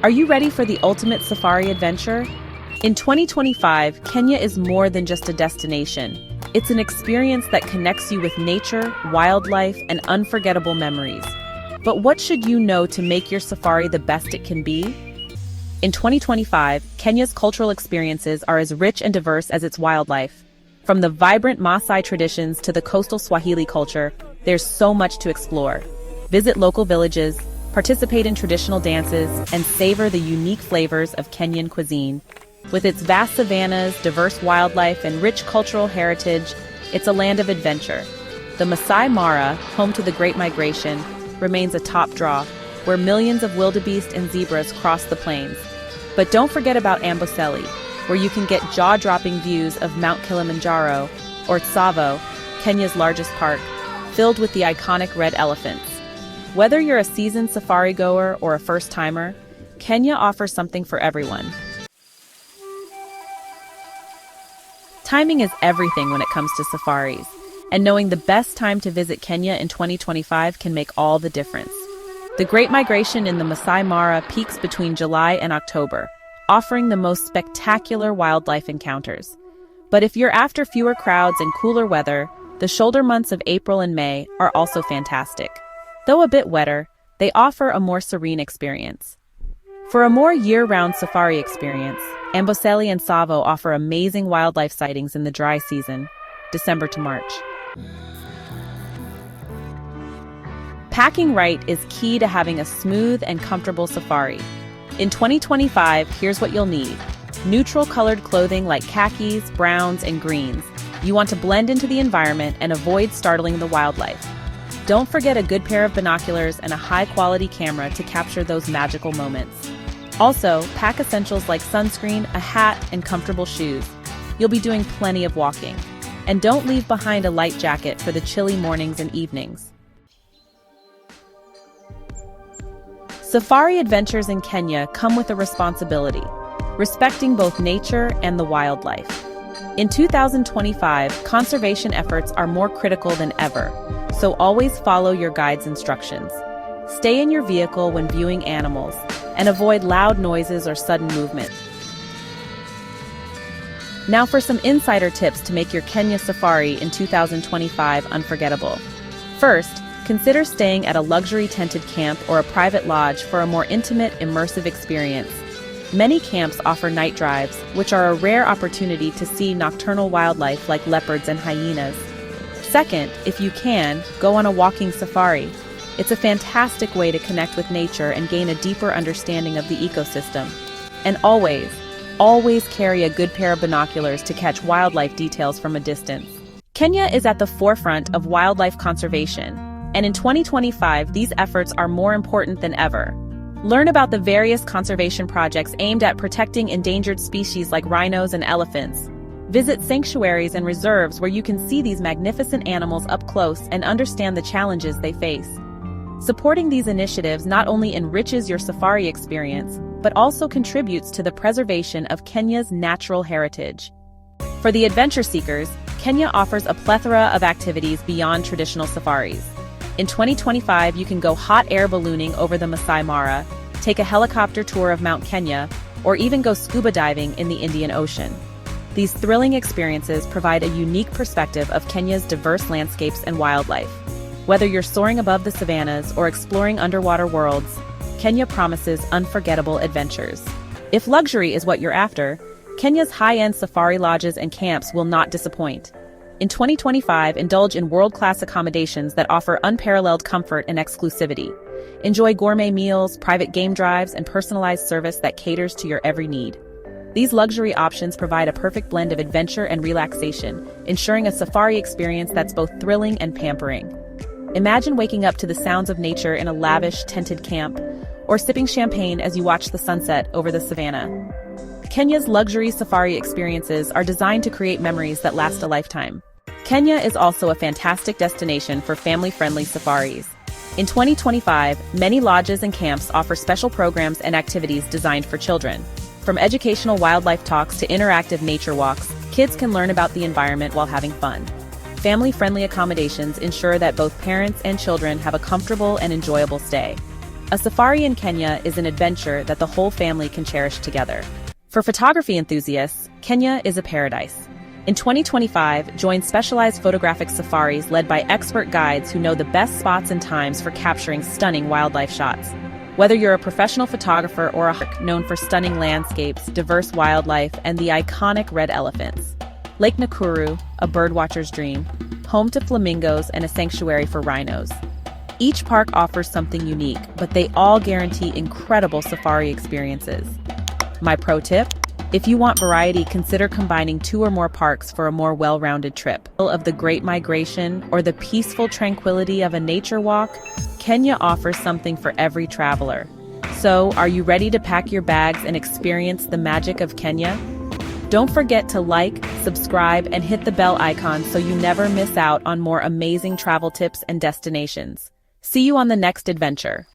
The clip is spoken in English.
Are you ready for the ultimate safari adventure? In 2025, Kenya is more than just a destination. It's an experience that connects you with nature, wildlife, and unforgettable memories. But what should you know to make your safari the best it can be? In 2025, Kenya's cultural experiences are as rich and diverse as its wildlife. From the vibrant Maasai traditions to the coastal Swahili culture, there's so much to explore. Visit local villages, participate in traditional dances, and savor the unique flavors of Kenyan cuisine. With its vast savannas, diverse wildlife, and rich cultural heritage, it's a land of adventure. The Maasai Mara, home to the Great Migration, remains a top draw, where millions of wildebeest and zebras cross the plains. But don't forget about Amboseli, where you can get jaw-dropping views of Mount Kilimanjaro, or Tsavo, Kenya's largest park, filled with the iconic red elephants. Whether you're a seasoned safari goer or a first-timer, Kenya offers something for everyone. Timing is everything when it comes to safaris, and knowing the best time to visit Kenya in 2025 can make all the difference. The Great Migration in the Maasai Mara peaks between July and October, offering the most spectacular wildlife encounters. But if you're after fewer crowds and cooler weather, the shoulder months of April and May are also fantastic. Though a bit wetter, they offer a more serene experience. For a more year-round safari experience, Amboseli and Tsavo offer amazing wildlife sightings in the dry season, December to March. Packing right is key to having a smooth and comfortable safari. In 2025, here's what you'll need. Neutral colored clothing like khakis, browns, and greens. You want to blend into the environment and avoid startling the wildlife. Don't forget a good pair of binoculars and a high-quality camera to capture those magical moments. Also, pack essentials like sunscreen, a hat, and comfortable shoes. You'll be doing plenty of walking. And don't leave behind a light jacket for the chilly mornings and evenings. Safari adventures in Kenya come with a responsibility, respecting both nature and the wildlife. In 2025, conservation efforts are more critical than ever, so always follow your guide's instructions. Stay in your vehicle when viewing animals, and avoid loud noises or sudden movement. Now for some insider tips to make your Kenya safari in 2025 unforgettable. First, consider staying at a luxury tented camp or a private lodge for a more intimate, immersive experience. Many camps offer night drives, which are a rare opportunity to see nocturnal wildlife like leopards and hyenas. Second, if you can, go on a walking safari. It's a fantastic way to connect with nature and gain a deeper understanding of the ecosystem. And always carry a good pair of binoculars to catch wildlife details from a distance. Kenya is at the forefront of wildlife conservation, and in 2025, these efforts are more important than ever. Learn about the various conservation projects aimed at protecting endangered species like rhinos and elephants. Visit sanctuaries and reserves where you can see these magnificent animals up close and understand the challenges they face. Supporting these initiatives not only enriches your safari experience, but also contributes to the preservation of Kenya's natural heritage. For the adventure seekers, Kenya offers a plethora of activities beyond traditional safaris. In 2025, you can go hot air ballooning over the Maasai Mara, take a helicopter tour of Mount Kenya, or even go scuba diving in the Indian Ocean. These thrilling experiences provide a unique perspective of Kenya's diverse landscapes and wildlife. Whether you're soaring above the savannas or exploring underwater worlds, Kenya promises unforgettable adventures. If luxury is what you're after, Kenya's high-end safari lodges and camps will not disappoint. In 2025, indulge in world-class accommodations that offer unparalleled comfort and exclusivity. Enjoy gourmet meals, private game drives, and personalized service that caters to your every need. These luxury options provide a perfect blend of adventure and relaxation, ensuring a safari experience that's both thrilling and pampering. Imagine waking up to the sounds of nature in a lavish, tented camp, or sipping champagne as you watch the sunset over the savannah. Kenya's luxury safari experiences are designed to create memories that last a lifetime. Kenya is also a fantastic destination for family-friendly safaris. In 2025, many lodges and camps offer special programs and activities designed for children. From educational wildlife talks to interactive nature walks, kids can learn about the environment while having fun. Family-friendly accommodations ensure that both parents and children have a comfortable and enjoyable stay. A safari in Kenya is an adventure that the whole family can cherish together. For photography enthusiasts, Kenya is a paradise. In 2025, join specialized photographic safaris led by expert guides who know the best spots and times for capturing stunning wildlife shots. Whether you're a professional photographer or a hike known for stunning landscapes, diverse wildlife, and the iconic red elephants. Lake Nakuru, a birdwatcher's dream, home to flamingos and a sanctuary for rhinos. Each park offers something unique, but they all guarantee incredible safari experiences. My pro tip: if you want variety, consider combining 2 or more parks for a more well-rounded trip. Of the Great Migration or the peaceful tranquility of a nature walk, Kenya offers something for every traveler. So, are you ready to pack your bags and experience the magic of Kenya? Don't forget to like, subscribe, and hit the bell icon so you never miss out on more amazing travel tips and destinations. See you on the next adventure.